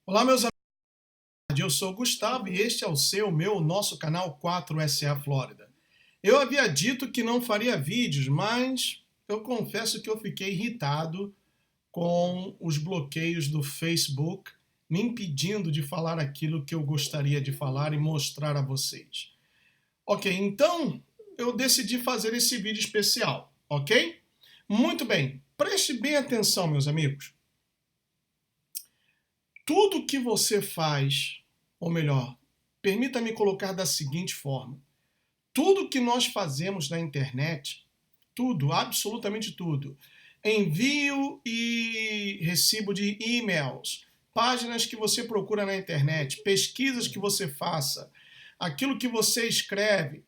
Olá, meus amigos. Eu sou o Gustavo e este é o nosso canal 4SA Flórida. Eu havia dito que não faria vídeos, mas eu confesso que eu fiquei irritado com os bloqueios do Facebook, me impedindo de falar aquilo que eu gostaria de falar e mostrar a vocês. Ok, então eu decidi fazer esse vídeo especial, ok? Muito bem, preste bem atenção, meus amigos. Tudo que você faz, ou melhor, permita-me colocar da seguinte forma: tudo que nós fazemos na internet, tudo, absolutamente tudo, envio e recibo de e-mails, páginas que você procura na internet, pesquisas que você faça, aquilo que você escreve,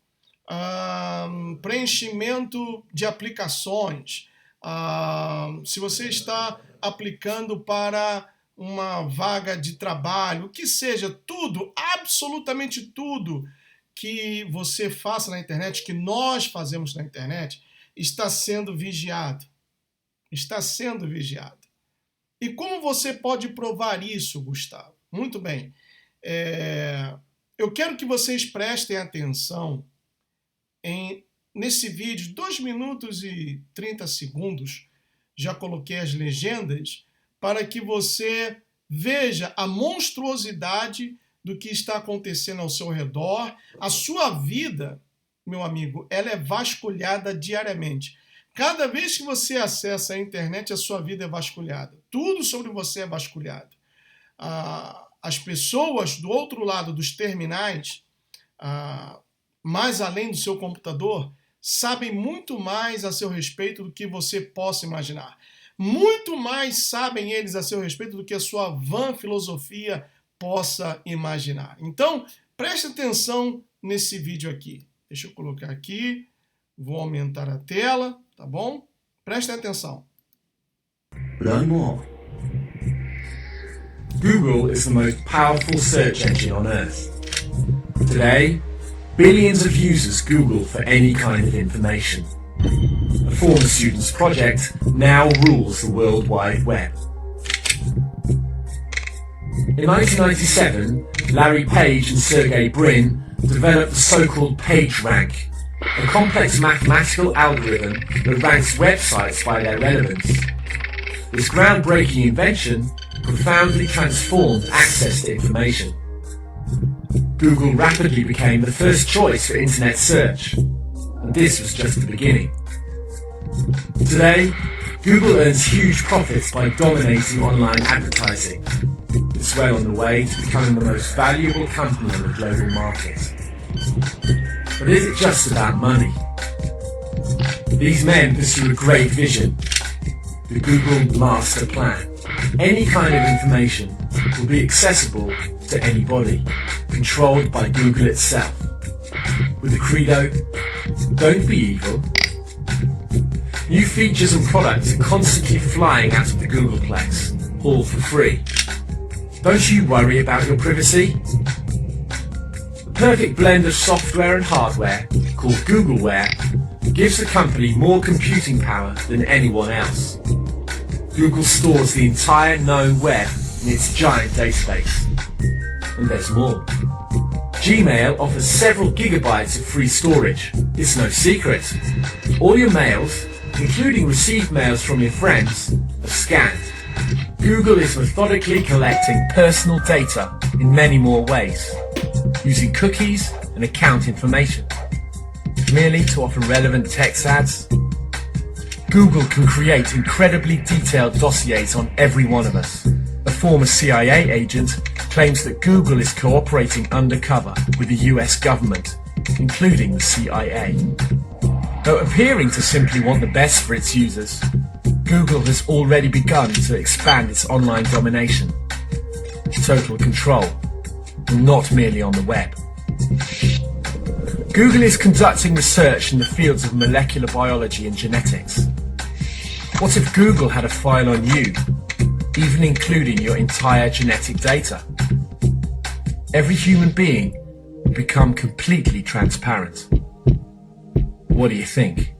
preenchimento de aplicações, se você está aplicando para uma vaga de trabalho, o que seja, tudo, absolutamente tudo que você faça na internet, que nós fazemos na internet, está sendo vigiado. Está sendo vigiado. E como você pode provar isso, Gustavo? Muito bem. Eu quero que vocês prestem atenção nesse vídeo, 2 minutos e 30 segundos, já coloquei as legendas, para que você veja a monstruosidade do que está acontecendo ao seu redor. A sua vida, meu amigo, ela é vasculhada diariamente. Cada vez que você acessa a internet, a sua vida é vasculhada. Tudo sobre você é vasculhado. As pessoas do outro lado dos terminais, mais além do seu computador, sabem muito mais a seu respeito do que você possa imaginar. Muito mais sabem eles a seu respeito do que a sua vã filosofia possa imaginar. Então, preste atenção nesse vídeo aqui. Deixa eu colocar aqui, vou aumentar a tela, tá bom? Preste atenção. Learn more. Google is the most powerful search engine on Earth. Today, billions of users Google for any kind of information. A former student's project now rules the World Wide Web. In 1997, Larry Page and Sergey Brin developed the so-called PageRank, a complex mathematical algorithm that ranks websites by their relevance. This groundbreaking invention profoundly transformed access to information. Google rapidly became the first choice for internet search, and this was just the beginning. Today, Google earns huge profits by dominating online advertising. It's well on the way to becoming the most valuable company on the global market. But is it just about money? These men pursue a great vision, the Google Master Plan. Any kind of information will be accessible to anybody, controlled by Google itself. With the credo, don't be evil. New features and products are constantly flying out of the Googleplex, all for free. Don't you worry about your privacy? The perfect blend of software and hardware, called Googleware, gives the company more computing power than anyone else. Google stores the entire known web in its giant database. And there's more. Gmail offers several gigabytes of free storage. It's no secret. All your mails, including received mails from your friends, are scanned. Google is methodically collecting personal data in many more ways, using cookies and account information, merely to offer relevant text ads. Google can create incredibly detailed dossiers on every one of us. A former CIA agent claims that Google is cooperating undercover with the US government, including the CIA. Though appearing to simply want the best for its users, Google has already begun to expand its online domination. Total control, and not merely on the web. Google is conducting research in the fields of molecular biology and genetics. What if Google had a file on you, even including your entire genetic data? Every human being would become completely transparent. What do you think?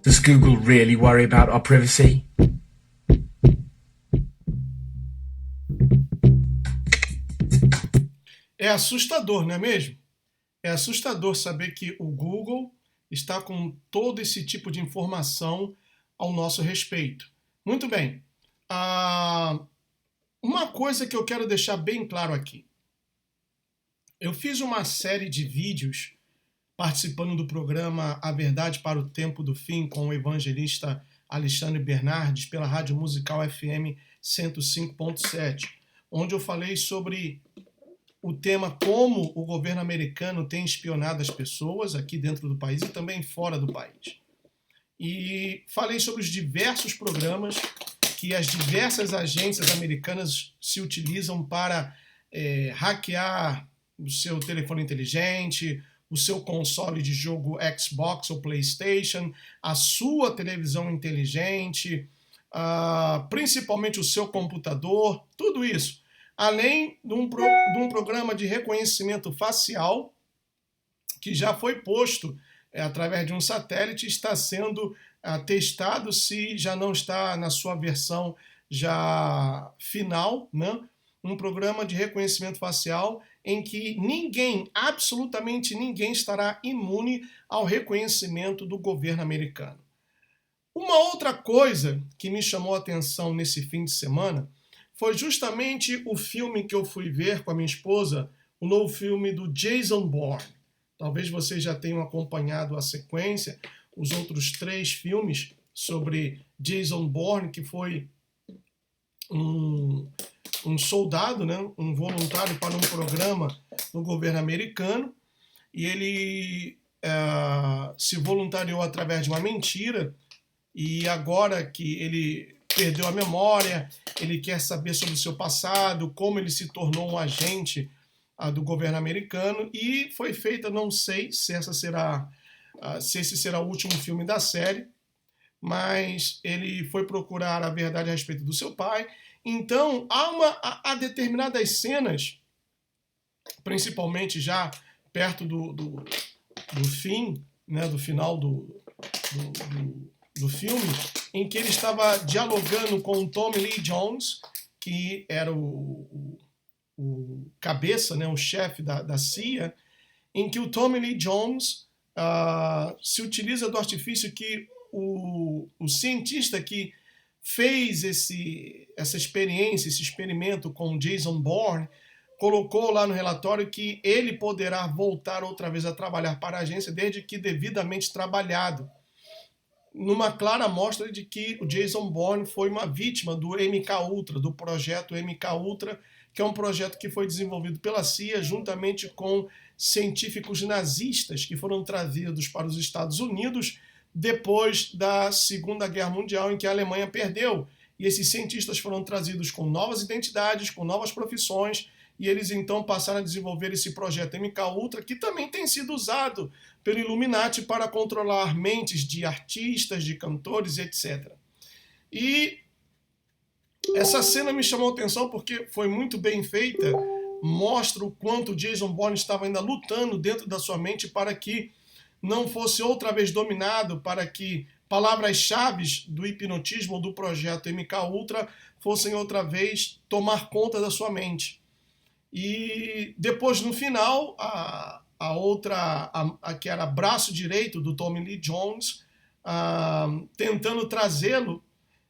Does Google really worry about our privacy? É assustador, não é mesmo? É assustador saber que o Google está com todo esse tipo de informação ao nosso respeito. Muito bem. Uma coisa que eu quero deixar bem claro aqui. Eu fiz uma série de vídeos participando do programa A Verdade para o Tempo do Fim com o evangelista Alexandre Bernardes pela Rádio Musical FM 105.7, onde eu falei sobre o tema como o governo americano tem espionado as pessoas aqui dentro do país e também fora do país. E falei sobre os diversos programas que as diversas agências americanas se utilizam para hackear o seu telefone inteligente, o seu console de jogo Xbox ou PlayStation, a sua televisão inteligente, principalmente o seu computador, tudo isso. Além de um programa de reconhecimento facial que já foi posto através de um satélite, está sendo testado, se já não está na sua versão já final, né? Um programa de reconhecimento facial em que ninguém, absolutamente ninguém, estará imune ao reconhecimento do governo americano. Uma outra coisa que me chamou a atenção nesse fim de semana foi justamente o filme que eu fui ver com a minha esposa, o novo filme do Jason Bourne. Talvez vocês já tenham acompanhado a sequência, os outros 3 filmes sobre Jason Bourne, que foi um soldado, né, um voluntário para um programa no governo americano, e ele se voluntariou através de uma mentira, e agora que ele perdeu a memória, ele quer saber sobre o seu passado, como ele se tornou um agente do governo americano, e foi feita, não sei se esse será o último filme da série, mas ele foi procurar a verdade a respeito do seu pai. Então, há determinadas cenas, principalmente já perto do fim, né, do final do filme, em que ele estava dialogando com o Tommy Lee Jones, que era o cabeça, né, o chefe da CIA, em que o Tommy Lee Jones se utiliza do artifício que o cientista que fez essa experiência, esse experimento com o Jason Bourne, colocou lá no relatório que ele poderá voltar outra vez a trabalhar para a agência desde que devidamente trabalhado, numa clara mostra de que o Jason Bourne foi uma vítima do MKUltra, do projeto MKUltra, que é um projeto que foi desenvolvido pela CIA juntamente com científicos nazistas que foram trazidos para os Estados Unidos depois da Segunda Guerra Mundial, em que a Alemanha perdeu. E esses cientistas foram trazidos com novas identidades, com novas profissões, e eles então passaram a desenvolver esse projeto MKUltra, que também tem sido usado pelo Illuminati para controlar mentes de artistas, de cantores, etc. E essa cena me chamou a atenção porque foi muito bem feita, mostra o quanto Jason Bourne estava ainda lutando dentro da sua mente para que não fosse outra vez dominado, para que palavras-chave do hipnotismo ou do projeto MKUltra fossem outra vez tomar conta da sua mente. E depois, no final, a outra, que era braço direito do Tommy Lee Jones, tentando trazê-lo,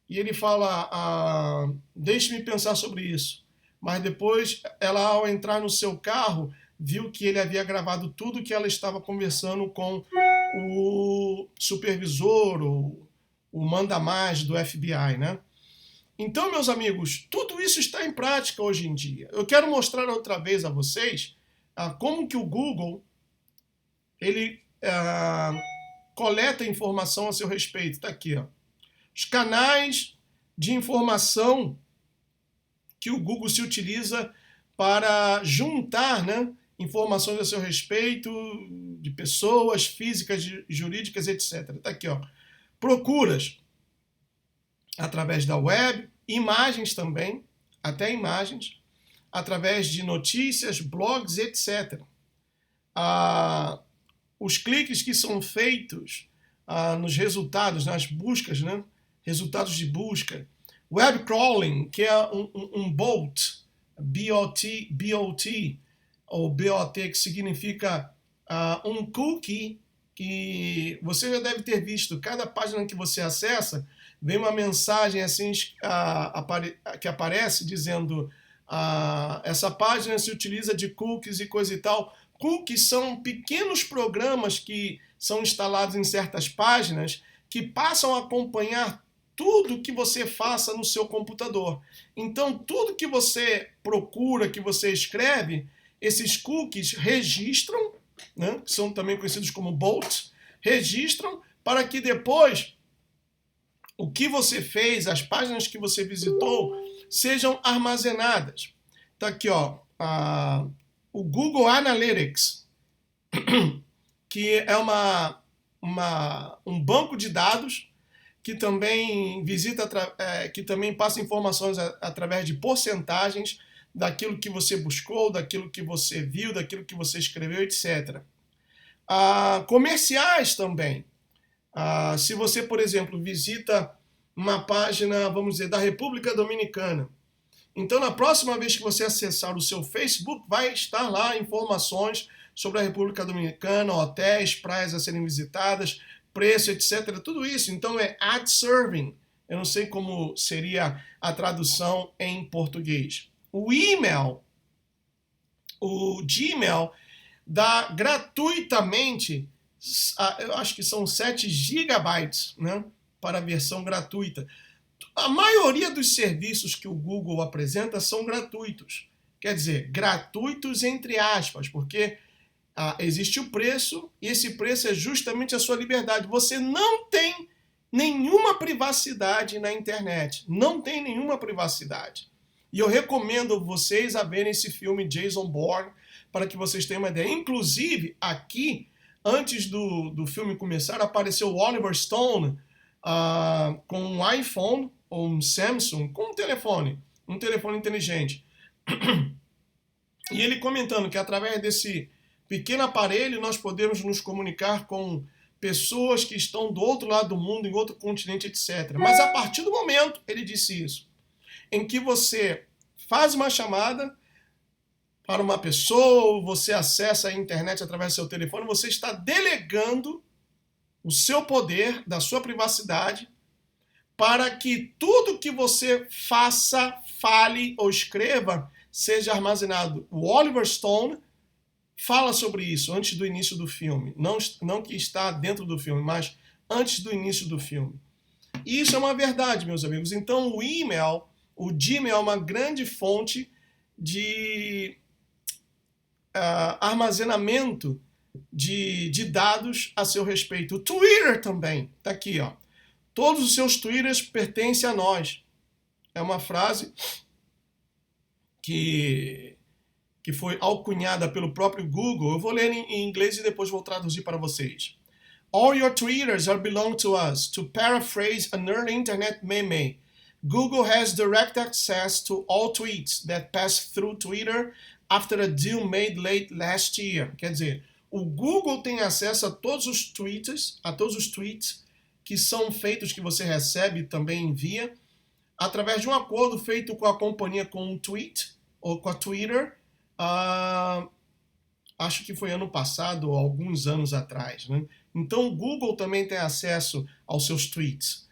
e ele fala, deixe-me pensar sobre isso. Mas depois, ela, ao entrar no seu carro, viu que ele havia gravado tudo que ela estava conversando com o supervisor, o manda-mais do FBI, né? Então, meus amigos, tudo isso está em prática hoje em dia. Eu quero mostrar outra vez a vocês como que o Google ele coleta informação a seu respeito. Está aqui, ó. Os canais de informação que o Google se utiliza para juntar, né, informações a seu respeito de pessoas físicas, jurídicas, etc. Está aqui, ó. Procuras através da web, imagens também, até imagens, através de notícias, blogs, etc. Os cliques que são feitos nos resultados, nas buscas, né? Resultados de busca. Web crawling, que é um bot, B-O-T, ou BOT, que significa um cookie, que você já deve ter visto. Cada página que você acessa, vem uma mensagem assim que aparece dizendo essa página se utiliza de cookies e coisa e tal. Cookies são pequenos programas que são instalados em certas páginas que passam a acompanhar tudo que você faça no seu computador. Então, tudo que você procura, que você escreve, esses cookies registram, né, que são também conhecidos como bots, registram para que depois o que você fez, as páginas que você visitou, sejam armazenadas. Tá aqui, ó, o Google Analytics, que é um banco de dados que também que também passa informações através de porcentagens daquilo que você buscou, daquilo que você viu, daquilo que você escreveu, etc. Comerciais também. Se você, por exemplo, visita uma página, vamos dizer, da República Dominicana, então na próxima vez que você acessar o seu Facebook, vai estar lá informações sobre a República Dominicana, hotéis, praias a serem visitadas, preço, etc. Tudo isso. Então é ad serving. Eu não sei como seria a tradução em português. O Gmail dá gratuitamente, eu acho que são 7 gigabytes, né, para a versão gratuita. A maioria dos serviços que o Google apresenta são gratuitos. Quer dizer, gratuitos entre aspas, porque existe o preço e esse preço é justamente a sua liberdade. Você não tem nenhuma privacidade na internet. Não tem nenhuma privacidade. E eu recomendo vocês a verem esse filme Jason Bourne para que vocês tenham uma ideia. Inclusive, aqui, antes do filme começar, apareceu o Oliver Stone com um iPhone ou um Samsung, com um telefone inteligente. E ele comentando que através desse pequeno aparelho nós podemos nos comunicar com pessoas que estão do outro lado do mundo, em outro continente, etc. Mas a partir do momento, ele disse isso, em que você faz uma chamada para uma pessoa, você acessa a internet através do seu telefone, você está delegando o seu poder, da sua privacidade, para que tudo que você faça, fale ou escreva seja armazenado. O Oliver Stone fala sobre isso antes do início do filme. Não que está dentro do filme, mas antes do início do filme. E isso é uma verdade, meus amigos. Então o Gmail é uma grande fonte de armazenamento de dados a seu respeito. O Twitter também, está aqui, ó. Todos os seus Twitters pertencem a nós. É uma frase que foi alcunhada pelo próprio Google. Eu vou ler em inglês e depois vou traduzir para vocês. All your Twitters are belong to us. To paraphrase an early internet meme, Google has direct access to all tweets that pass through Twitter after a deal made late last year. Quer dizer, o Google tem acesso a todos os tweets, que são feitos, que você recebe e também envia, através de um acordo feito com a companhia, com o Tweet, ou com a Twitter, acho que foi ano passado ou alguns anos atrás, né? Então o Google também tem acesso aos seus tweets.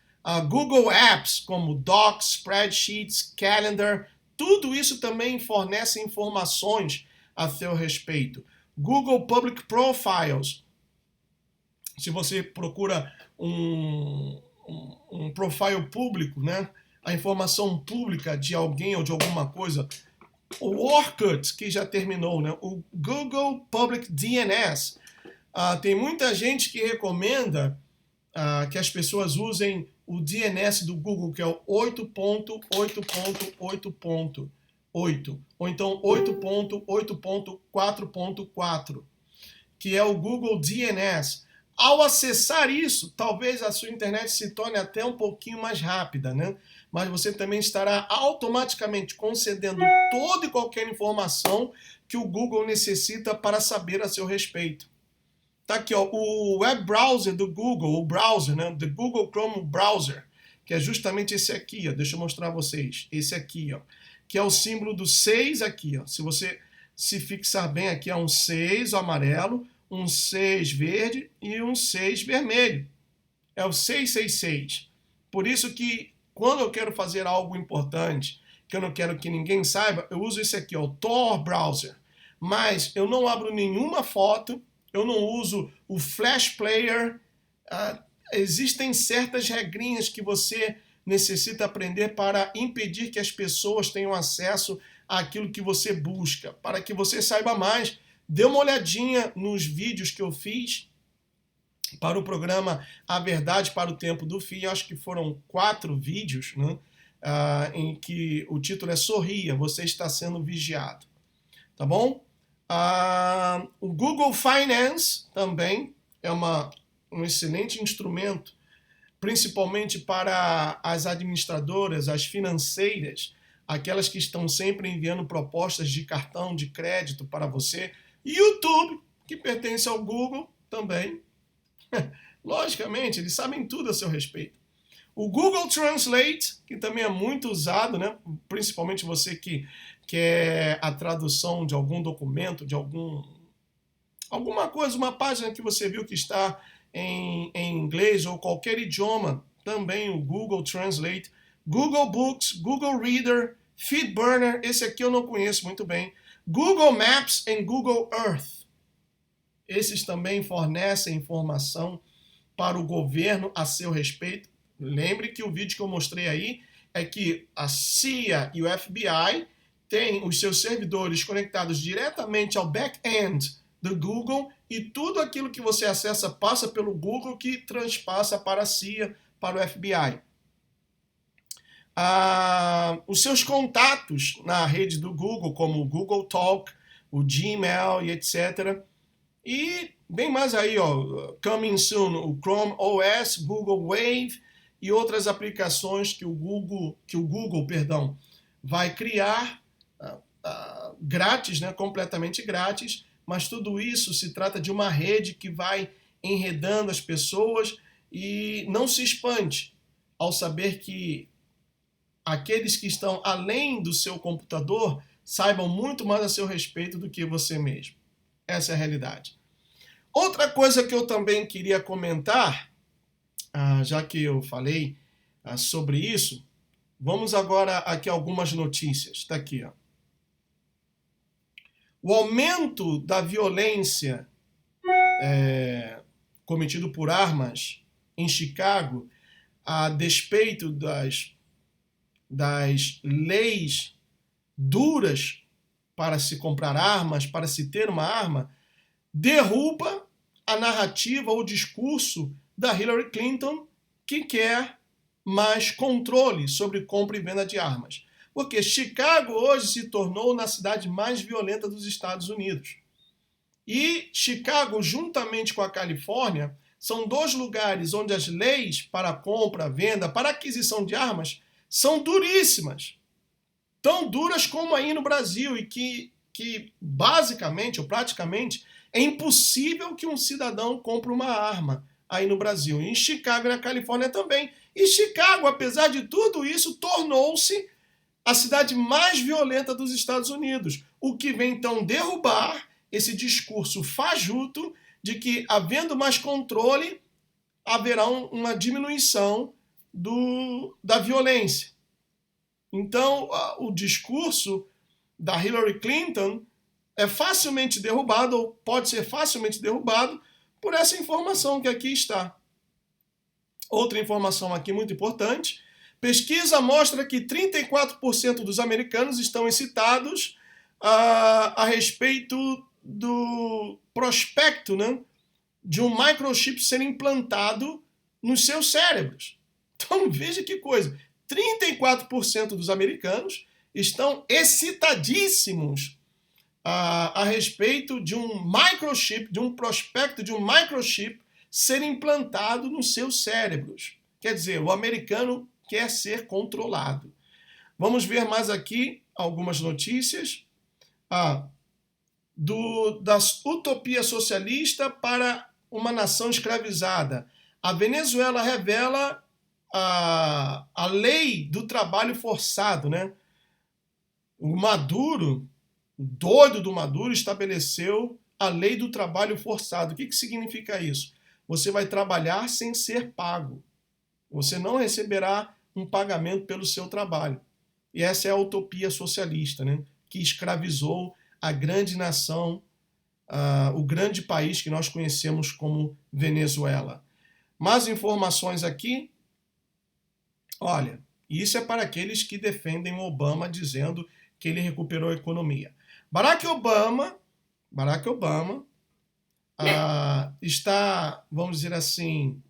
Google Apps, como Docs, Spreadsheets, Calendar, tudo isso também fornece informações a seu respeito. Google Public Profiles, se você procura um profile público, né? A informação pública de alguém ou de alguma coisa. O Orkut, que já terminou, né? O Google Public DNS. Tem muita gente que recomenda que as pessoas usem o DNS do Google, que é o 8.8.8.8, ou então 8.8.4.4, que é o Google DNS. Ao acessar isso, talvez a sua internet se torne até um pouquinho mais rápida, né? Mas você também estará automaticamente concedendo toda e qualquer informação que o Google necessita para saber a seu respeito. Tá aqui, ó, o web browser do Google, o browser, né? The Google Chrome Browser, que é justamente esse aqui, ó. Deixa eu mostrar a vocês. Esse aqui, ó, que é o símbolo do 6 aqui, ó. Se você se fixar bem aqui a um 6 amarelo, um 6 verde e um 6 vermelho. É o 666. Por isso que quando eu quero fazer algo importante, que eu não quero que ninguém saiba, eu uso esse aqui, o Tor Browser. Mas eu não abro nenhuma foto, eu não uso o Flash Player. Existem certas regrinhas que você necessita aprender para impedir que as pessoas tenham acesso àquilo que você busca. Para que você saiba mais, dê uma olhadinha nos vídeos que eu fiz para o programa A Verdade para o Tempo do Fim. Acho que foram 4 vídeos, né? Em que o título é Sorria, você está sendo vigiado. Tá bom? O Google Finance também é um excelente instrumento, principalmente para as administradoras, as financeiras, aquelas que estão sempre enviando propostas de cartão de crédito para você. YouTube, que pertence ao Google também. Logicamente, eles sabem tudo a seu respeito. O Google Translate, que também é muito usado, né? Principalmente você que quer a tradução de algum documento, de alguma coisa, uma página que você viu que está em inglês ou qualquer idioma, também o Google Translate. Google Books, Google Reader, FeedBurner, esse aqui eu não conheço muito bem. Google Maps e Google Earth. Esses também fornecem informação para o governo a seu respeito. Lembre que o vídeo que eu mostrei aí é que a CIA e o FBI têm os seus servidores conectados diretamente ao back-end do Google e tudo aquilo que você acessa passa pelo Google, que transpassa para a CIA, para o FBI. Os seus contatos na rede do Google, como o Google Talk, o Gmail e etc. E bem mais aí, coming soon, o Chrome OS, Google Wave e outras aplicações que o Google, vai criar grátis, né, completamente grátis, mas tudo isso se trata de uma rede que vai enredando as pessoas e não se espante ao saber que aqueles que estão além do seu computador saibam muito mais a seu respeito do que você mesmo. Essa é a realidade. Outra coisa que eu também queria comentar, já que eu falei sobre isso, vamos agora aqui a algumas notícias. Está aqui, ó. O aumento da violência cometido por armas em Chicago, a despeito das leis duras para se comprar armas, para se ter uma arma, derruba a narrativa ou discurso da Hillary Clinton, que quer mais controle sobre compra e venda de armas. Porque Chicago hoje se tornou na cidade mais violenta dos Estados Unidos. E Chicago, juntamente com a Califórnia, são 2 lugares onde as leis para compra, venda, para aquisição de armas são duríssimas. Tão duras como aí no Brasil e que basicamente ou praticamente é impossível que um cidadão compre uma arma aí no Brasil. E em Chicago e na Califórnia também. E Chicago, apesar de tudo isso, tornou-se a cidade mais violenta dos Estados Unidos, o que vem então derrubar esse discurso fajuto de que, havendo mais controle, haverá uma diminuição da violência. Então, o discurso da Hillary Clinton é facilmente derrubado, ou pode ser facilmente derrubado, por essa informação que aqui está. Outra informação aqui muito importante: pesquisa mostra que 34% dos americanos estão excitados a respeito do prospecto, né, de um microchip ser implantado nos seus cérebros. Então veja que coisa, 34% dos americanos estão excitadíssimos a respeito de um microchip, de um prospecto de um microchip ser implantado nos seus cérebros. Quer dizer, o americano quer ser controlado. Vamos ver mais aqui algumas notícias. Da utopia socialista para uma nação escravizada. A Venezuela revela a lei do trabalho forçado, né? O Maduro O doido do Maduro estabeleceu a lei do trabalho forçado. O que significa isso? Você vai trabalhar sem ser pago. Você não receberá um pagamento pelo seu trabalho. E essa é a utopia socialista, né? Que escravizou a grande nação, o grande país que nós conhecemos como Venezuela. Mais informações aqui. Olha, isso é para aqueles que defendem o Obama dizendo que ele recuperou a economia. Barack Obama está, vamos dizer assim,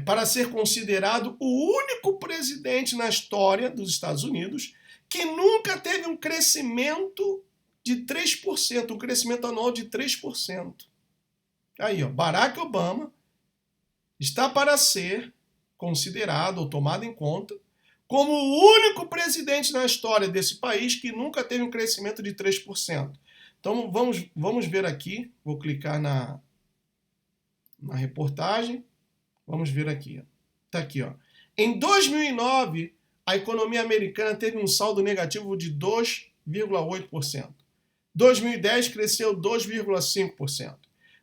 para ser considerado o único presidente na história dos Estados Unidos que nunca teve um crescimento de 3%, um crescimento anual de 3%. Aí, ó, Barack Obama está para ser considerado ou tomado em conta como o único presidente na história desse país que nunca teve um crescimento de 3%. Então vamos ver aqui, vou clicar na reportagem, vamos ver aqui. Está aqui, ó. Em 2009, a economia americana teve um saldo negativo de 2,8%. 2010 cresceu 2,5%.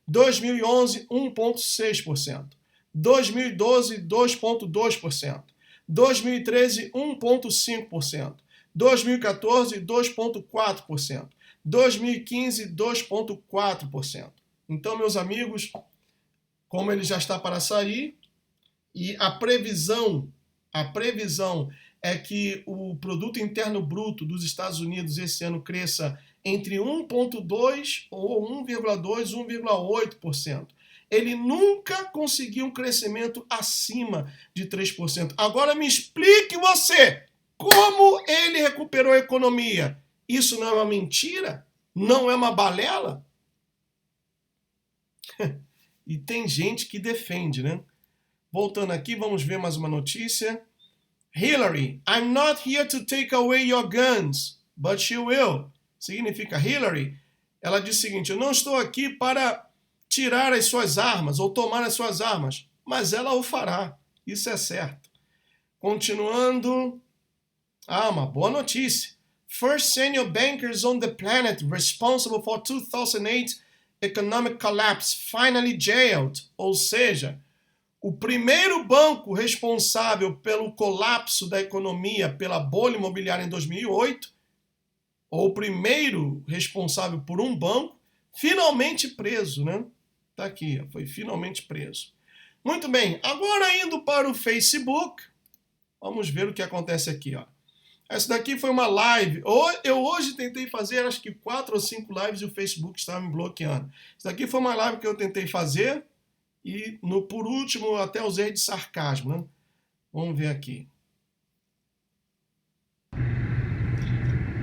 2011, 1,6%. 2012, 2,2%. 2013, 1,5%. 2014, 2,4%. 2015, 2,4%. Então, meus amigos, como ele já está para sair, e a previsão é que o produto interno bruto dos Estados Unidos esse ano cresça entre 1,2% ou 1,2%, 1,8%. Ele nunca conseguiu um crescimento acima de 3%. Agora me explique você, como ele recuperou a economia? Isso não é uma mentira? Não é uma balela? E tem gente que defende, né? Voltando aqui, vamos ver mais uma notícia. Hillary, I'm not here to take away your guns, but she will. Significa Hillary, ela diz o seguinte, eu não estou aqui para tirar as suas armas ou tomar as suas armas, mas ela o fará. Isso é certo. Continuando. Uma boa notícia. First senior bankers on the planet responsible for 2008 economic collapse finally jailed. Ou seja, o primeiro banco responsável pelo colapso da economia pela bolha imobiliária em 2008, ou o primeiro responsável por um banco, finalmente preso, né? Tá aqui, foi finalmente preso. Muito bem, agora indo para o Facebook, vamos ver o que acontece aqui, ó. Essa daqui foi uma live. Eu hoje tentei fazer, acho que 4 ou 5 lives e o Facebook estava me bloqueando. Essa daqui foi uma live que eu tentei fazer e, por último, até usei de sarcasmo, né? Vamos ver aqui.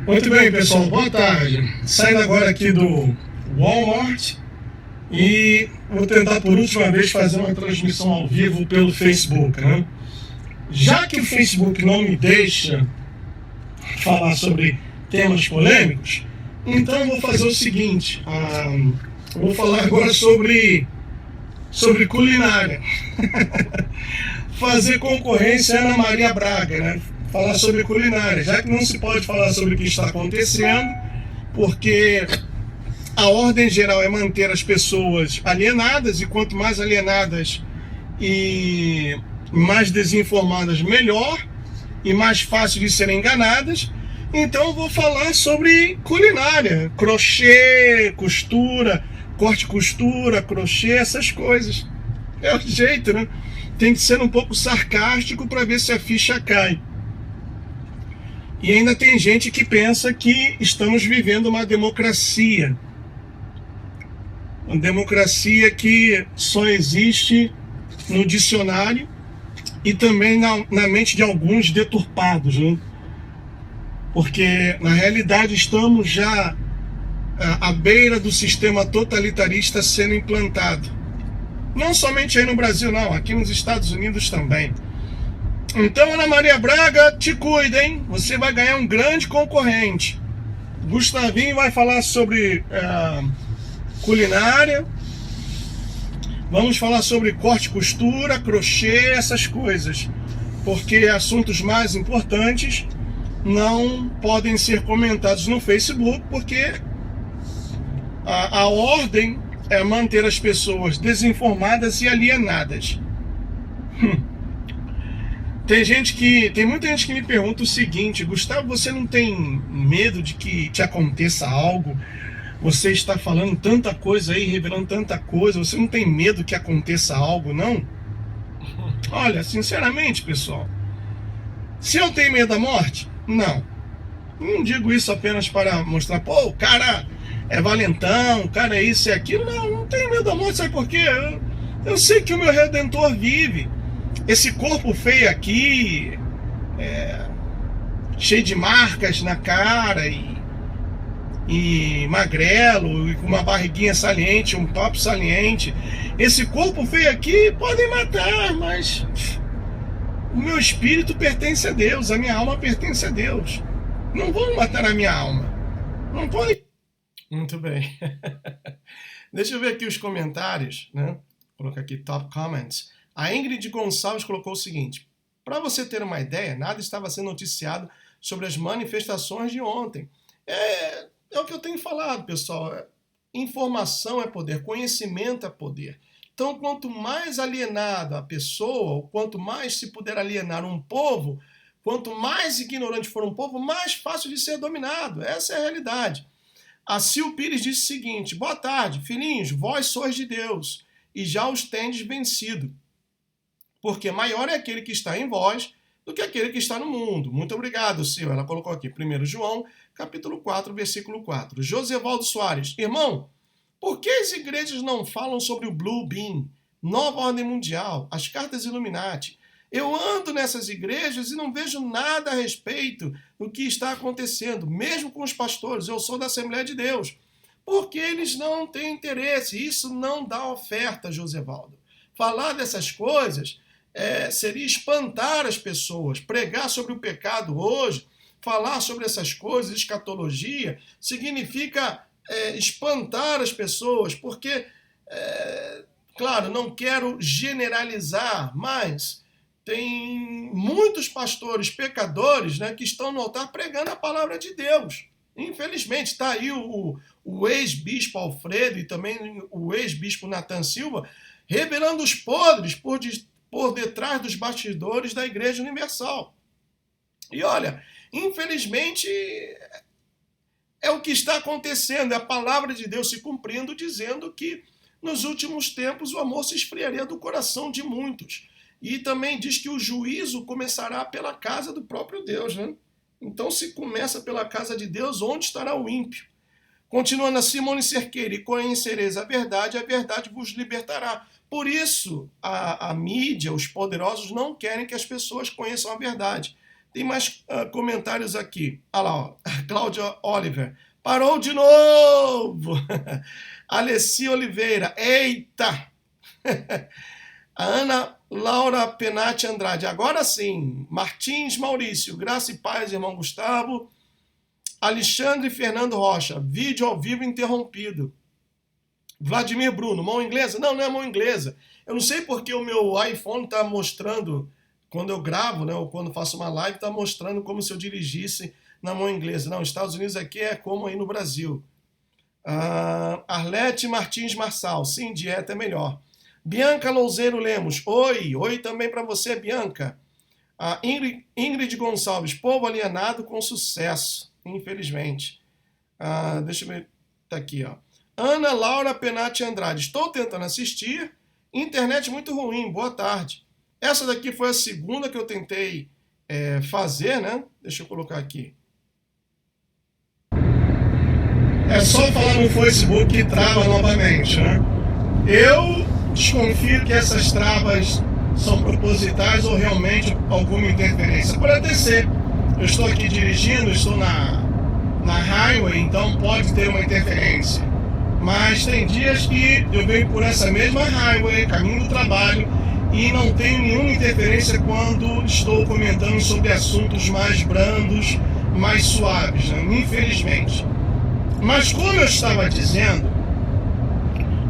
Muito bem, pessoal. Boa tarde. Saindo agora aqui do Walmart e vou tentar por última vez fazer uma transmissão ao vivo pelo Facebook, né? Já que o Facebook não me deixa falar sobre temas polêmicos, então eu vou fazer o seguinte, vou falar agora sobre culinária. Fazer concorrência a Ana Maria Braga, né? Falar sobre culinária, já que não se pode falar sobre o que está acontecendo, porque a ordem geral é manter as pessoas alienadas, e quanto mais alienadas e mais desinformadas, melhor, e mais fácil de serem enganadas. Então eu vou falar sobre culinária, crochê, costura, corte e costura, crochê, essas coisas. É o jeito, né? Tem que ser um pouco sarcástico para ver se a ficha cai. E ainda tem gente que pensa que estamos vivendo uma democracia. Uma democracia que só existe no dicionário e também na mente de alguns deturpados, né? Porque, na realidade, estamos já à beira do sistema totalitarista sendo implantado. Não somente aí no Brasil, não. Aqui nos Estados Unidos também. Então, Ana Maria Braga, te cuida, hein? Você vai ganhar um grande concorrente. Gustavinho vai falar sobre culinária. Vamos falar sobre corte e costura, crochê, essas coisas. Porque assuntos mais importantes não podem ser comentados no Facebook, porque a ordem é manter as pessoas desinformadas e alienadas. Tem muita gente que me pergunta o seguinte: Gustavo, você não tem medo de que te aconteça algo? Você está falando tanta coisa aí, revelando tanta coisa, você não tem medo que aconteça algo, não? Olha, sinceramente, pessoal, se eu tenho medo da morte, não digo isso apenas para mostrar, pô, o cara é valentão, o cara é isso e aquilo. Não tenho medo da morte, sabe por quê? Eu sei que o meu Redentor vive. Esse corpo feio aqui, cheio de marcas na cara e magrelo, e com uma barriguinha saliente, um papo saliente, esse corpo feio aqui podem matar, mas o meu espírito pertence a Deus, a minha alma pertence a Deus. Não vão matar a minha alma. Não pode. Muito bem. Deixa eu ver aqui os comentários, né? Vou colocar aqui top comments. A Ingrid Gonçalves colocou o seguinte: para você ter uma ideia, nada estava sendo noticiado sobre as manifestações de ontem. É o que eu tenho falado, pessoal. Informação é poder, conhecimento é poder. Então, quanto mais alienada a pessoa, ou quanto mais se puder alienar um povo, quanto mais ignorante for um povo, mais fácil de ser dominado. Essa é a realidade. A Sil Pires disse o seguinte: boa tarde, filhinhos, vós sois de Deus, e já os tendes vencido, porque maior é aquele que está em vós do que aquele que está no mundo. Muito obrigado, Sil. Ela colocou aqui 1 João, capítulo 4, versículo 4. Josevaldo Soares: irmão, por que as igrejas não falam sobre o Blue Beam, Nova Ordem Mundial, as cartas Illuminati? Eu ando nessas igrejas e não vejo nada a respeito do que está acontecendo, mesmo com os pastores. Eu sou da Assembleia de Deus. Porque eles não têm interesse. Isso não dá oferta, Josevaldo. Falar dessas coisas seria espantar as pessoas. Pregar sobre o pecado hoje, falar sobre essas coisas, escatologia, significa espantar as pessoas, porque, claro, não quero generalizar, mas tem muitos pastores pecadores, né, que estão no altar pregando a palavra de Deus. Infelizmente, está aí o ex-bispo Alfredo e também o ex-bispo Nathan Silva revelando os podres por detrás dos bastidores da Igreja Universal. E olha, infelizmente, é o que está acontecendo, é a palavra de Deus se cumprindo, dizendo que nos últimos tempos o amor se esfriaria do coração de muitos. E também diz que o juízo começará pela casa do próprio Deus, né? Então, se começa pela casa de Deus, onde estará o ímpio? Continuando a Simone Cerqueira: e conhecereis a verdade vos libertará. Por isso, a mídia, os poderosos, não querem que as pessoas conheçam a verdade. Tem mais comentários aqui. Olha lá, ó. Cláudia Oliver: parou de novo! Alessia Oliveira: eita! A Ana Laura Penati Andrade: agora sim. Martins Maurício: graça e paz, irmão Gustavo. Alexandre Fernando Rocha: vídeo ao vivo interrompido. Vladimir Bruno: mão inglesa? Não é mão inglesa. Eu não sei porque o meu iPhone está mostrando, quando eu gravo, né, ou quando faço uma live, está mostrando como se eu dirigisse na mão inglesa. Não, Estados Unidos aqui é como aí no Brasil. Arlete Martins Marçal: sim, dieta é melhor. Bianca Louzeiro Lemos: oi também para você, Bianca. Ingrid Gonçalves: povo alienado com sucesso, infelizmente. Deixa eu ver, tá aqui, ó. Ana Laura Penati Andrade: estou tentando assistir, internet muito ruim, boa tarde. Essa daqui foi a segunda que eu tentei fazer, né? Deixa eu colocar aqui. É só falar no Facebook que trava novamente, né? Eu desconfio que essas travas são propositais ou realmente alguma interferência. Pode até ser. Eu estou aqui dirigindo, estou na highway, então pode ter uma interferência. Mas tem dias que eu venho por essa mesma highway, caminho do trabalho, e não tenho nenhuma interferência quando estou comentando sobre assuntos mais brandos, mais suaves, né? Infelizmente. Mas como eu estava dizendo,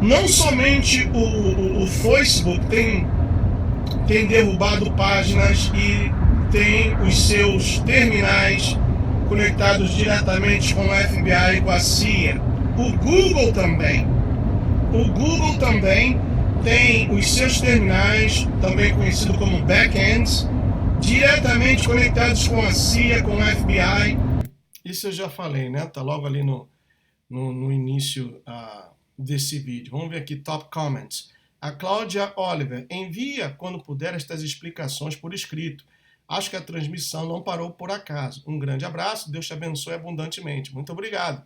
não somente o Facebook tem derrubado páginas e tem os seus terminais conectados diretamente com o FBI e com a CIA. O Google também. O Google também tem os seus terminais, também conhecido como backends, diretamente conectados com a CIA, com o FBI. Isso eu já falei, né? Tá logo ali no início desse vídeo. Vamos ver aqui, top comments. A Cláudia Oliver, envia quando puder estas explicações por escrito. Acho que a transmissão não parou por acaso. Um grande abraço, Deus te abençoe abundantemente. Muito obrigado.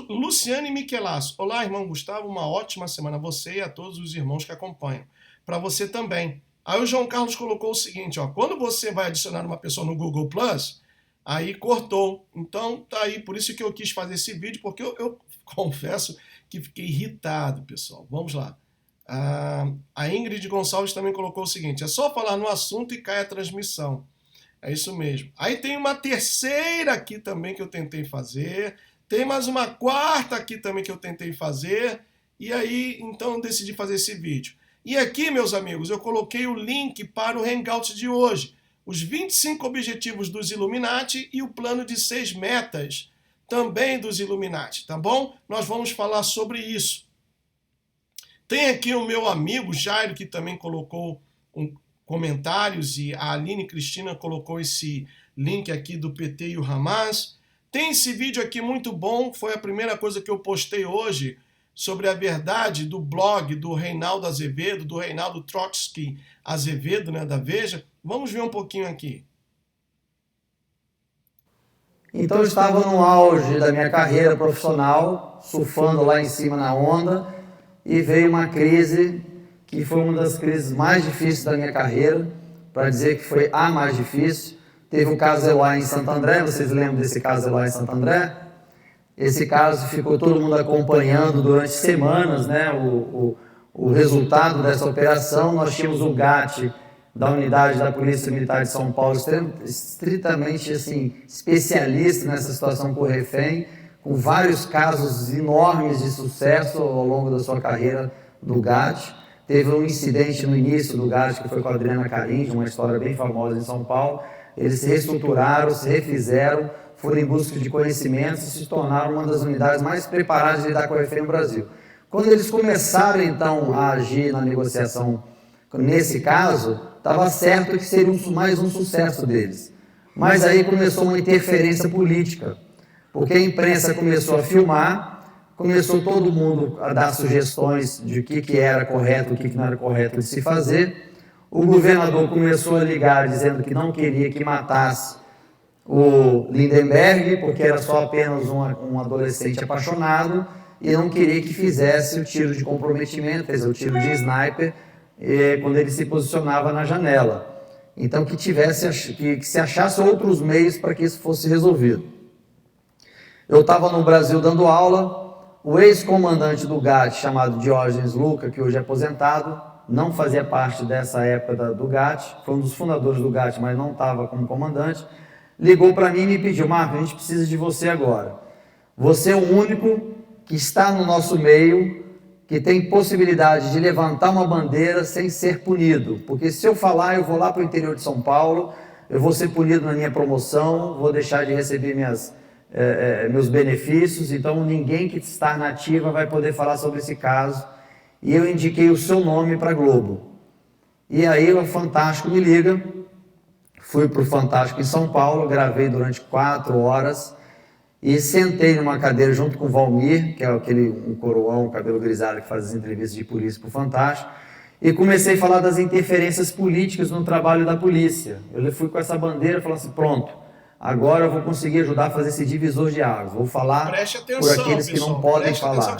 Luciane Michelasso. Olá, irmão Gustavo, uma ótima semana a você e a todos os irmãos que acompanham. Para você também. Aí o João Carlos colocou o seguinte, ó, quando você vai adicionar uma pessoa no Google Plus, aí cortou. Então tá aí, por isso que eu quis fazer esse vídeo, porque eu confesso que fiquei irritado, pessoal. Vamos lá. A Ingrid Gonçalves também colocou o seguinte, é só falar no assunto e cai a transmissão. É isso mesmo. Aí tem uma terceira aqui também que eu tentei fazer, tem mais uma quarta aqui também que eu tentei fazer, e aí então eu decidi fazer esse vídeo. E aqui, meus amigos, eu coloquei o link para o Hangout de hoje, os 25 objetivos dos Illuminati e o plano de 6 metas também dos Illuminati, tá bom? Nós vamos falar sobre isso. Tem aqui o meu amigo Jairo, que também colocou comentários, e a Aline Cristina colocou esse link aqui do PT e o Hamas. Tem esse vídeo aqui muito bom, foi a primeira coisa que eu postei hoje, sobre a verdade do blog do Reinaldo Azevedo, do Reinaldo Trotsky Azevedo, né, da Veja. Vamos ver um pouquinho aqui. Então eu estava no auge da minha carreira profissional, surfando lá em cima na onda, e veio uma crise que foi uma das crises mais difíceis da minha carreira, para dizer que foi a mais difícil. Teve o caso Eloy em Santo André, vocês lembram desse caso Eloy em Santo André? Esse caso ficou todo mundo acompanhando durante semanas, né, o resultado dessa operação. Nós tínhamos o GAT da unidade da Polícia Militar de São Paulo, estritamente assim, especialista nessa situação com o refém, com vários casos enormes de sucesso ao longo da sua carreira do GAT. Teve um incidente no início do GAT, que foi com a Adriana Carim, uma história bem famosa em São Paulo. Eles se reestruturaram, se refizeram, foram em busca de conhecimentos e se tornaram uma das unidades mais preparadas de lidar com o refém no Brasil. Quando eles começaram, então, a agir na negociação, nesse caso, estava certo que seria mais um sucesso deles. Mas aí começou uma interferência política, porque a imprensa começou a filmar, começou todo mundo a dar sugestões de o que era correto, o que não era correto de se fazer. O governador começou a ligar dizendo que não queria que matasse o Lindenberg, porque era só apenas um adolescente apaixonado, e não queria que fizesse o tiro de comprometimento, fez o tiro de sniper, quando ele se posicionava na janela. Então que se achasse outros meios para que isso fosse resolvido. Eu estava no Brasil dando aula, o ex-comandante do GAT, chamado Diógenes Luca, que hoje é aposentado, não fazia parte dessa época do GAT, foi um dos fundadores do GAT, mas não estava como comandante, ligou para mim e me pediu, Marco, a gente precisa de você agora. Você é o único que está no nosso meio, que tem possibilidade de levantar uma bandeira sem ser punido, porque se eu falar, eu vou lá para o interior de São Paulo, eu vou ser punido na minha promoção, vou deixar de receber meus benefícios, então ninguém que está na ativa vai poder falar sobre esse caso. E eu indiquei o seu nome para a Globo. E aí o Fantástico me liga, fui para o Fantástico em São Paulo, gravei durante 4 horas e sentei numa cadeira junto com o Valmir, que é um coroão, cabelo grisalho, que faz as entrevistas de polícia para o Fantástico, e comecei a falar das interferências políticas no trabalho da polícia. Eu fui com essa bandeira e falei assim, pronto, agora eu vou conseguir ajudar a fazer esse divisor de águas. Vou falar por aqueles que não podem falar.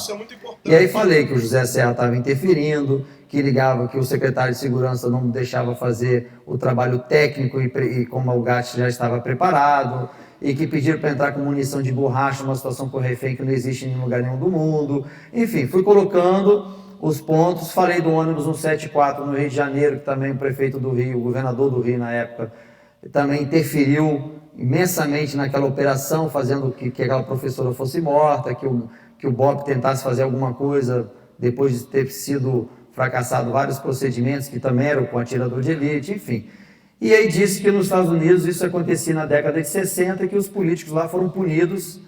E aí falei que o José Serra estava interferindo, que ligava que o secretário de Segurança não deixava fazer o trabalho técnico e como o GAT já estava preparado, e que pediram para entrar com munição de borracha numa situação com refém que não existe em lugar nenhum do mundo. Enfim, fui colocando os pontos. Falei do ônibus 174 no Rio de Janeiro, que também o prefeito do Rio, o governador do Rio na época, também interferiu imensamente naquela operação, fazendo que aquela professora fosse morta, que o BOP tentasse fazer alguma coisa depois de ter sido fracassado vários procedimentos que também eram com atirador de elite, enfim. E aí disse que nos Estados Unidos isso acontecia na década de 60, que os políticos lá foram punidos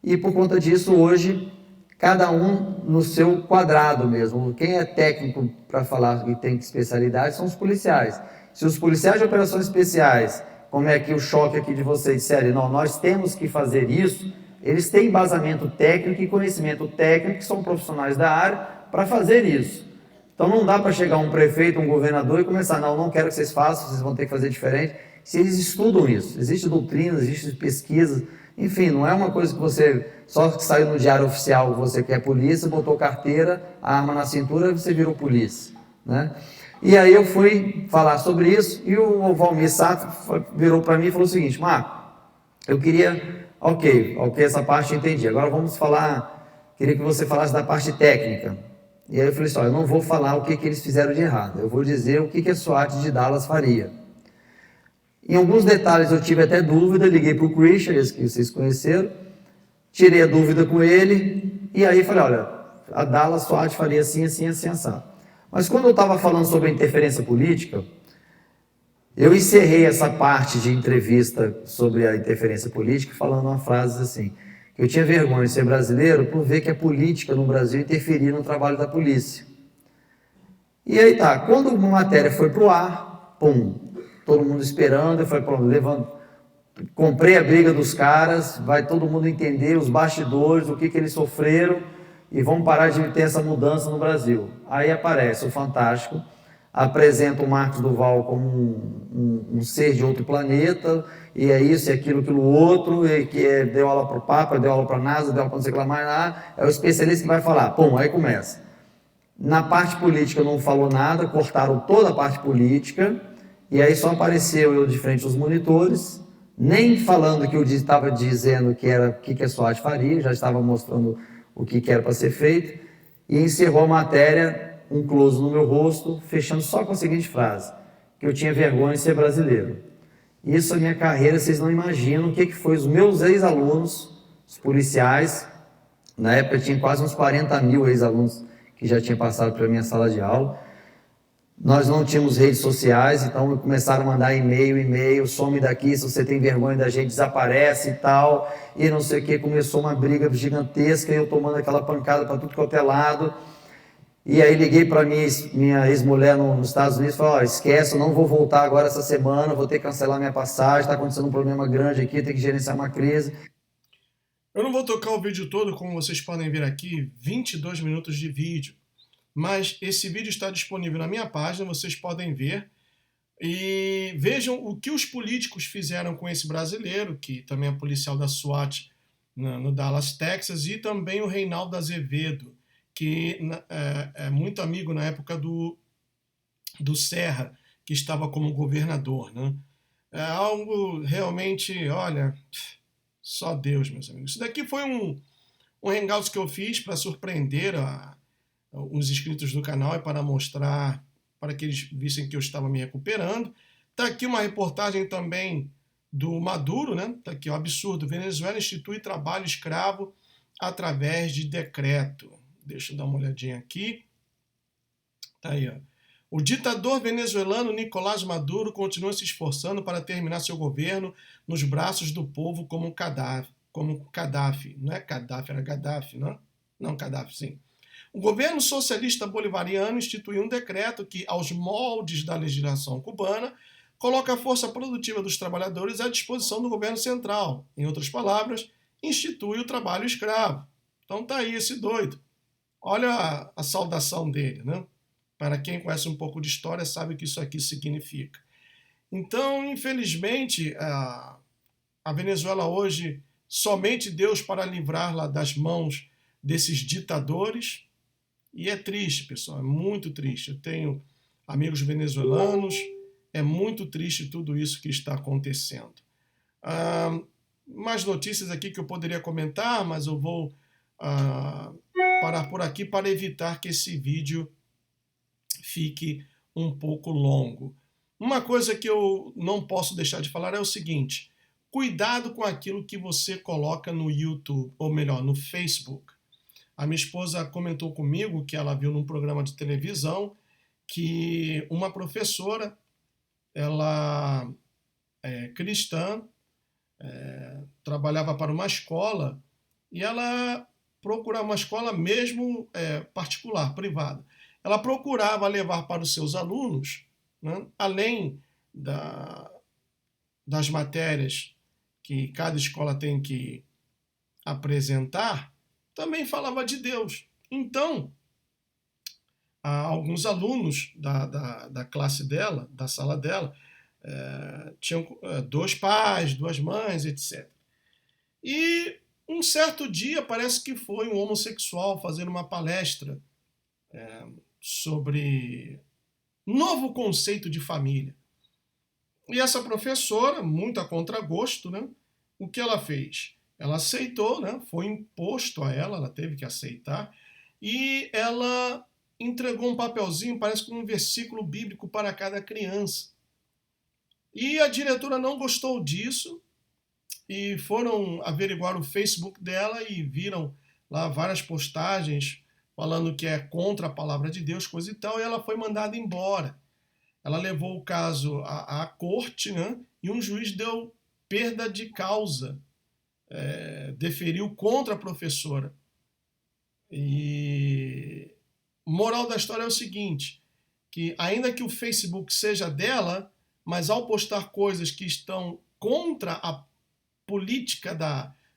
e por conta disso hoje cada um no seu quadrado mesmo. Quem é técnico para falar que tem especialidade são os policiais. Se os policiais de operações especiais, como é que o choque aqui de vocês, disserem, não, nós temos que fazer isso, eles têm embasamento técnico e conhecimento técnico, que são profissionais da área, para fazer isso. Então não dá para chegar um prefeito, um governador e começar, não quero que vocês façam, vocês vão ter que fazer diferente. Se eles estudam isso, existe doutrina, existe pesquisa, enfim, não é uma coisa que você só saiu no diário oficial, você que é polícia, botou carteira, a arma na cintura e você virou polícia, né? E aí eu fui falar sobre isso e o Valmir Sato virou para mim e falou o seguinte, Marco, eu queria, ok, essa parte eu entendi, agora vamos falar, queria que você falasse da parte técnica. E aí eu falei assim, eu não vou falar o que eles fizeram de errado, eu vou dizer o que a SWAT de Dallas faria. Em alguns detalhes eu tive até dúvida, liguei para o Christian, esse que vocês conheceram, tirei a dúvida com ele, e aí falei, olha, a Dallas SWAT faria assim, assim, assim, assado. Mas quando eu estava falando sobre a interferência política, eu encerrei essa parte de entrevista sobre a interferência política falando uma frase assim, que eu tinha vergonha de ser brasileiro por ver que a política no Brasil interferia no trabalho da polícia. E aí tá, quando uma matéria foi pro ar, pum, todo mundo esperando, eu falei, pronto, comprei a briga dos caras, vai todo mundo entender os bastidores, o que eles sofreram, e vamos parar de ter essa mudança no Brasil. Aí aparece o Fantástico, apresenta o Marcos Duval como um ser de outro planeta, e é isso, é aquilo outro, e que deu aula para o Papa, deu aula para a NASA, deu aula para não sei o que lá mais lá, é o especialista que vai falar, pum, aí começa. Na parte política não falou nada, cortaram toda a parte política, e aí só apareceu eu de frente aos monitores, nem falando que eu estava dizendo que era o que a SWAT faria, já estava mostrando o que era para ser feito, e encerrou a matéria, um close no meu rosto, fechando só com a seguinte frase, que eu tinha vergonha de ser brasileiro. Isso, a minha carreira, vocês não imaginam o que foi os meus ex-alunos, os policiais, na época tinha quase uns 40 mil ex-alunos que já tinham passado pela minha sala de aula. Nós não tínhamos redes sociais, então começaram a mandar e-mail, some daqui, se você tem vergonha da gente, desaparece e tal, e não sei o que, começou uma briga gigantesca, eu tomando aquela pancada para tudo quanto é lado, e aí liguei para minha ex-mulher nos Estados Unidos, falei, esquece, eu não vou voltar agora essa semana, vou ter que cancelar minha passagem, está acontecendo um problema grande aqui, tem que gerenciar uma crise. Eu não vou tocar o vídeo todo, como vocês podem ver aqui, 22 minutos de vídeo. Mas esse vídeo está disponível na minha página, vocês podem ver. E vejam o que os políticos fizeram com esse brasileiro, que também é policial da SWAT no Dallas, Texas, e também o Reinaldo Azevedo, que é muito amigo na época do Serra, que estava como governador, né? É algo realmente, olha, só Deus, meus amigos. Isso daqui foi um hangout que eu fiz para surpreender os inscritos do canal e para mostrar, para que eles vissem que eu estava me recuperando. Está aqui uma reportagem também do Maduro, né? Está aqui, o absurdo. Venezuela institui trabalho escravo através de decreto. Deixa eu dar uma olhadinha aqui. Está aí, ó. O ditador venezuelano Nicolás Maduro continua se esforçando para terminar seu governo nos braços do povo como Gaddafi. Não é Gaddafi, era Gaddafi, não? Não, Gaddafi, sim. O governo socialista bolivariano instituiu um decreto que, aos moldes da legislação cubana, coloca a força produtiva dos trabalhadores à disposição do governo central. Em outras palavras, institui o trabalho escravo. Então tá aí esse doido. Olha a saudação dele, né? Para quem conhece um pouco de história sabe o que isso aqui significa. Então, infelizmente, a Venezuela hoje, somente Deus para livrá-la das mãos desses ditadores. E é triste, pessoal, é muito triste. Eu tenho amigos venezuelanos, é muito triste tudo isso que está acontecendo. Mais notícias aqui que eu poderia comentar, mas eu vou parar por aqui para evitar que esse vídeo fique um pouco longo. Uma coisa que eu não posso deixar de falar é o seguinte: cuidado com aquilo que você coloca no YouTube, ou melhor, no Facebook. A minha esposa comentou comigo que ela viu num programa de televisão que uma professora ela é cristã, trabalhava para uma escola, e ela procurava uma escola mesmo particular, privada. Ela procurava levar para os seus alunos, né, além das matérias que cada escola tem que apresentar, também falava de Deus. Então, alguns alunos da classe dela, da sala dela, tinham 2 pais, 2 mães, etc. E um certo dia parece que foi um homossexual fazendo uma palestra sobre novo conceito de família. E essa professora, muito a contragosto, né, o que ela fez? Ela aceitou, né, foi imposto a ela teve que aceitar, e ela entregou um papelzinho, parece com um versículo bíblico para cada criança. E a diretora não gostou disso, e foram averiguar o Facebook dela e viram lá várias postagens falando que é contra a palavra de Deus, coisa e tal, e ela foi mandada embora. Ela levou o caso à corte, né, e um juiz deu perda de causa, deferiu contra a professora. E moral da história é o seguinte, que ainda que o Facebook seja dela, mas ao postar coisas que estão contra a política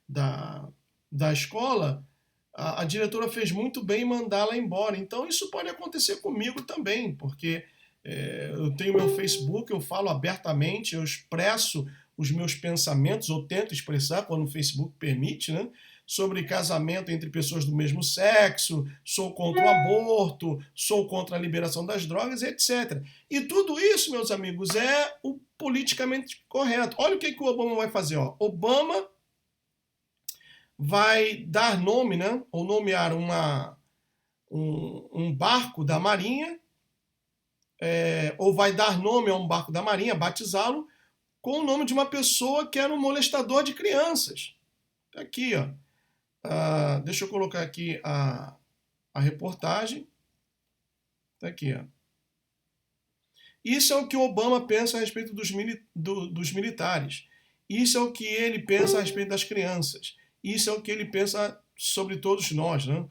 da escola, a diretora fez muito bem em mandá-la embora. Então isso pode acontecer comigo também, porque eu tenho meu Facebook, eu falo abertamente, eu expresso os meus pensamentos, ou tento expressar quando o Facebook permite, né, sobre casamento entre pessoas do mesmo sexo, sou contra o aborto, sou contra a liberação das drogas, etc. E tudo isso, meus amigos, é o politicamente correto. Olha o que o Obama vai fazer. Ó. Obama vai dar nome, né, ou nomear um barco da Marinha, ou vai dar nome a um barco da Marinha, batizá-lo, com o nome de uma pessoa que era um molestador de crianças. Tá aqui, ó. Deixa eu colocar aqui a reportagem. Tá aqui, ó. Isso é o que o Obama pensa a respeito dos militares. Isso é o que ele pensa a respeito das crianças. Isso é o que ele pensa sobre todos nós, né?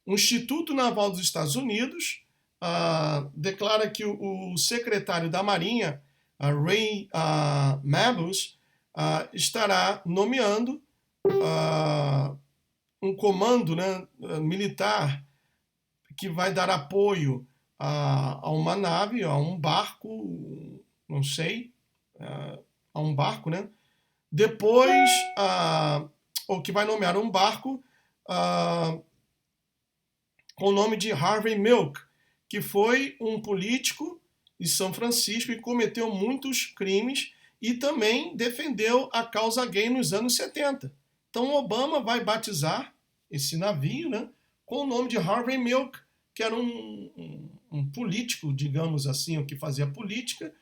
O Instituto Naval dos Estados Unidos declara que o secretário da Marinha, Ray Mabus, estará nomeando um comando, né, militar que vai dar apoio a uma nave, a um barco, não sei, a um barco, né? Depois, ou que vai nomear um barco com o nome de Harvey Milk, que foi um político de São Francisco e cometeu muitos crimes e também defendeu a causa gay nos anos 70. Então Obama vai batizar esse navio, né, com o nome de Harvey Milk, que era um político, digamos assim, que fazia política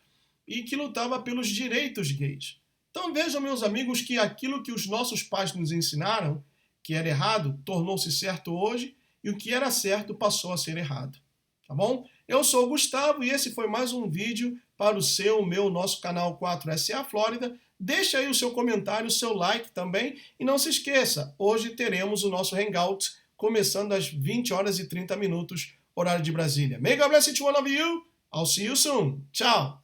e que lutava pelos direitos gays. Então vejam, meus amigos, que aquilo que os nossos pais nos ensinaram, que era errado, tornou-se certo hoje, e o que era certo passou a ser errado. Tá bom? Eu sou o Gustavo e esse foi mais um vídeo para o meu, nosso canal 4SA Flórida. Deixa aí o seu comentário, o seu like também. E não se esqueça, hoje teremos o nosso Hangout começando às 20h30, horário de Brasília. May God bless each one of you. I'll see you soon. Tchau.